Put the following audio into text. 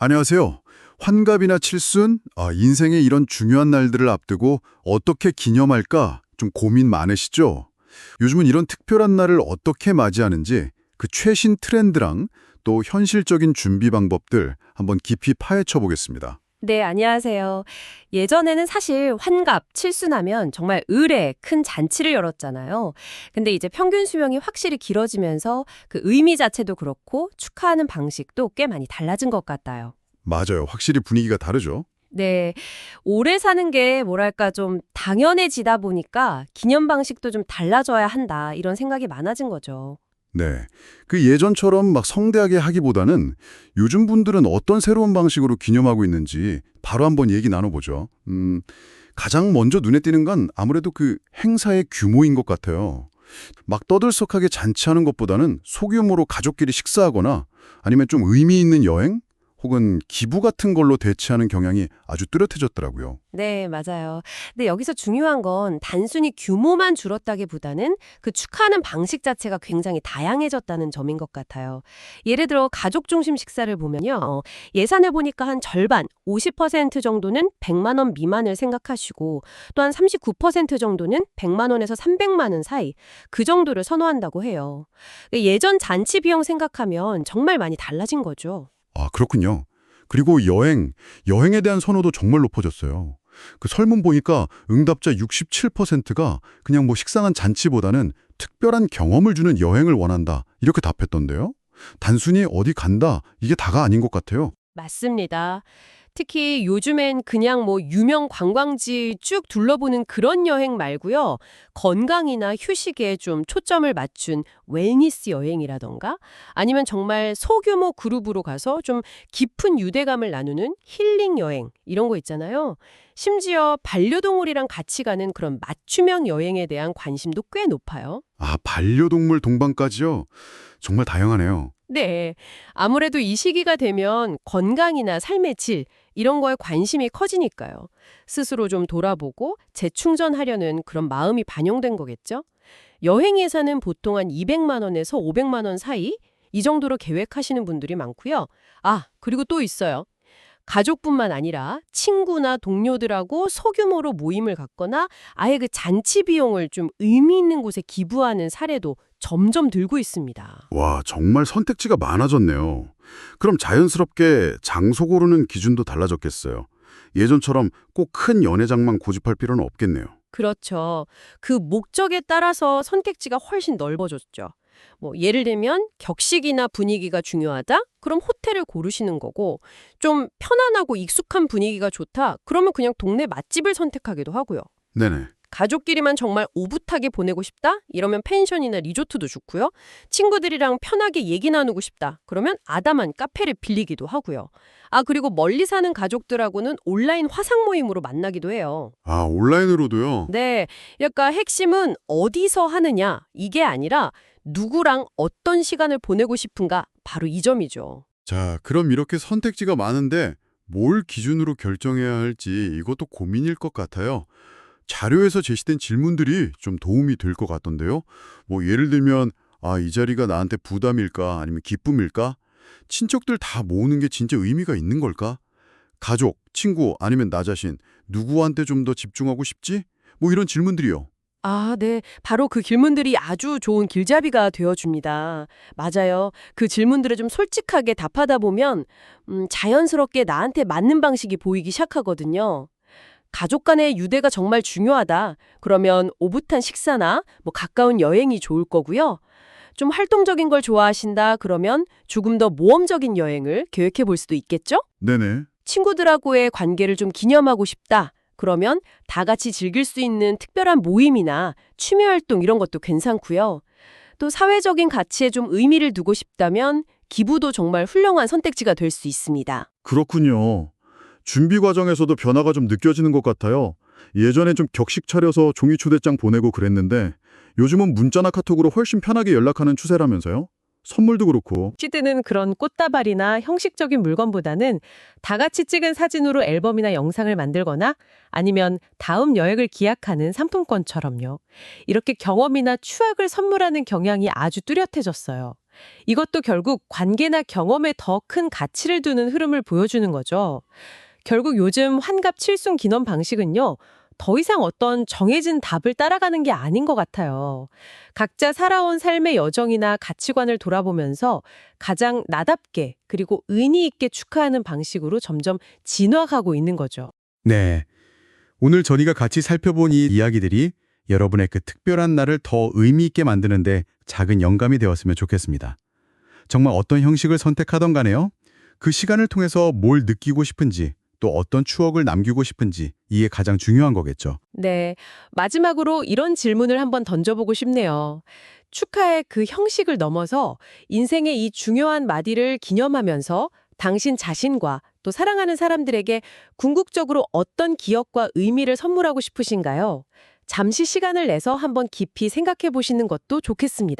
안녕하세요. 환갑이나 칠순, 인생의 이런 중요한 날들을 앞두고 어떻게 기념할까 좀 고민 많으시죠? 요즘은 이런 특별한 날을 어떻게 맞이하는지 그 최신 트렌드랑 또 현실적인 준비 방법들 한번 깊이 파헤쳐 보겠습니다. 네, 안녕하세요. 예전에는 사실 환갑, 칠순하면 정말 을에 큰 잔치를 열었잖아요. 근데 이제 평균 수명이 확실히 길어지면서 그 의미 자체도 그렇고 축하하는 방식도 꽤 많이 달라진 것 같아요. 맞아요. 확실히 분위기가 다르죠. 네, 오래 사는 게 뭐랄까 좀 당연해지다 보니까 기념 방식도 좀 달라져야 한다 이런 생각이 많아진 거죠. 네. 그 예전처럼 막 성대하게 하기보다는 요즘 분들은 어떤 새로운 방식으로 기념하고 있는지 바로 한번 얘기 나눠보죠. 가장 먼저 눈에 띄는 건 아무래도 그 행사의 규모인 것 같아요. 막 떠들썩하게 잔치하는 것보다는 소규모로 가족끼리 식사하거나 아니면 좀 의미 있는 여행 혹은 기부 같은 걸로 대체하는 경향이 아주 뚜렷해졌더라고요. 네, 맞아요. 근데 여기서 중요한 건 단순히 규모만 줄었다기보다는 그 축하하는 방식 자체가 굉장히 다양해졌다는 점인 것 같아요. 예를 들어 가족 중심 식사를 보면요. 예산을 보니까 한 절반, 50% 정도는 100만 원 미만을 생각하시고 또 한 39% 정도는 100만 원에서 300만 원 사이 그 정도를 선호한다고 해요. 예전 잔치 비용 생각하면 정말 많이 달라진 거죠. 아, 그렇군요. 그리고 여행에 대한 선호도 정말 높아졌어요. 그 설문 보니까 응답자 67%가 그냥 뭐 식상한 잔치보다는 특별한 경험을 주는 여행을 원한다. 이렇게 답했던데요. 단순히 어디 간다. 이게 다가 아닌 것 같아요. 맞습니다. 특히 요즘엔 그냥 뭐 유명 관광지 쭉 둘러보는 그런 여행 말고요. 건강이나 휴식에 좀 초점을 맞춘 웰니스 여행이라던가 아니면 정말 소규모 그룹으로 가서 좀 깊은 유대감을 나누는 힐링 여행 이런 거 있잖아요. 심지어 반려동물이랑 같이 가는 그런 맞춤형 여행에 대한 관심도 꽤 높아요. 아, 반려동물 동반까지요? 정말 다양하네요. 네. 아무래도 이 시기가 되면 건강이나 삶의 질, 이런 거에 관심이 커지니까요. 스스로 좀 돌아보고 재충전하려는 그런 마음이 반영된 거겠죠? 여행 예산은 보통 한 200만 원에서 500만 원 사이? 이 정도로 계획하시는 분들이 많고요. 아, 그리고 또 있어요. 가족뿐만 아니라 친구나 동료들하고 소규모로 모임을 갖거나 아예 그 잔치 비용을 좀 의미 있는 곳에 기부하는 사례도 점점 늘고 있습니다. 와, 정말 선택지가 많아졌네요. 그럼 자연스럽게 장소 고르는 기준도 달라졌겠어요. 예전처럼 꼭 큰 연회장만 고집할 필요는 없겠네요. 그렇죠. 그 목적에 따라서 선택지가 훨씬 넓어졌죠. 뭐 예를 들면 격식이나 분위기가 중요하다? 그럼 호텔을 고르시는 거고 좀 편안하고 익숙한 분위기가 좋다? 그러면 그냥 동네 맛집을 선택하기도 하고요. 네네. 가족끼리만 정말 오붓하게 보내고 싶다? 이러면 펜션이나 리조트도 좋고요. 친구들이랑 편하게 얘기 나누고 싶다. 그러면 아담한 카페를 빌리기도 하고요. 아, 그리고 멀리 사는 가족들하고는 온라인 화상 모임으로 만나기도 해요. 아, 온라인으로도요? 네, 그러니까 핵심은 어디서 하느냐 이게 아니라 누구랑 어떤 시간을 보내고 싶은가 바로 이 점이죠. 자, 그럼 이렇게 선택지가 많은데 뭘 기준으로 결정해야 할지 이것도 고민일 것 같아요. 자료에서 제시된 질문들이 좀 도움이 될 것 같던데요. 뭐 예를 들면 이 자리가 나한테 부담일까 아니면 기쁨일까? 친척들 다 모으는 게 진짜 의미가 있는 걸까? 가족, 친구 아니면 나 자신 누구한테 좀 더 집중하고 싶지? 뭐 이런 질문들이요. 아, 네. 바로 그 질문들이 아주 좋은 길잡이가 되어줍니다. 맞아요. 그 질문들을 좀 솔직하게 답하다 보면 자연스럽게 나한테 맞는 방식이 보이기 시작하거든요. 가족 간의 유대가 정말 중요하다. 그러면 오붓한 식사나 뭐 가까운 여행이 좋을 거고요. 좀 활동적인 걸 좋아하신다. 그러면 조금 더 모험적인 여행을 계획해 볼 수도 있겠죠? 네네. 친구들하고의 관계를 좀 기념하고 싶다. 그러면 다 같이 즐길 수 있는 특별한 모임이나 취미 활동 이런 것도 괜찮고요. 또 사회적인 가치에 좀 의미를 두고 싶다면 기부도 정말 훌륭한 선택지가 될 수 있습니다. 그렇군요. 준비 과정에서도 변화가 좀 느껴지는 것 같아요. 예전에 좀 격식 차려서 종이 초대장 보내고 그랬는데 요즘은 문자나 카톡으로 훨씬 편하게 연락하는 추세라면서요? 선물도 그렇고. 시드는 그런 꽃다발이나 형식적인 물건보다는 다 같이 찍은 사진으로 앨범이나 영상을 만들거나 아니면 다음 여행을 기약하는 상품권처럼요. 이렇게 경험이나 추억을 선물하는 경향이 아주 뚜렷해졌어요. 이것도 결국 관계나 경험에 더 큰 가치를 두는 흐름을 보여주는 거죠. 결국 요즘 환갑 칠순 기념 방식은요, 더 이상 어떤 정해진 답을 따라가는 게 아닌 것 같아요. 각자 살아온 삶의 여정이나 가치관을 돌아보면서 가장 나답게 그리고 의미 있게 축하하는 방식으로 점점 진화하고 있는 거죠. 네. 오늘 저희가 같이 살펴본 이 이야기들이 여러분의 그 특별한 날을 더 의미 있게 만드는데 작은 영감이 되었으면 좋겠습니다. 정말 어떤 형식을 선택하던 간에요. 그 시간을 통해서 뭘 느끼고 싶은지, 또 어떤 추억을 남기고 싶은지 이게 가장 중요한 거겠죠. 네. 마지막으로 이런 질문을 한번 던져보고 싶네요. 축하의 그 형식을 넘어서 인생의 이 중요한 마디를 기념하면서 당신 자신과 또 사랑하는 사람들에게 궁극적으로 어떤 기억과 의미를 선물하고 싶으신가요? 잠시 시간을 내서 한번 깊이 생각해 보시는 것도 좋겠습니다.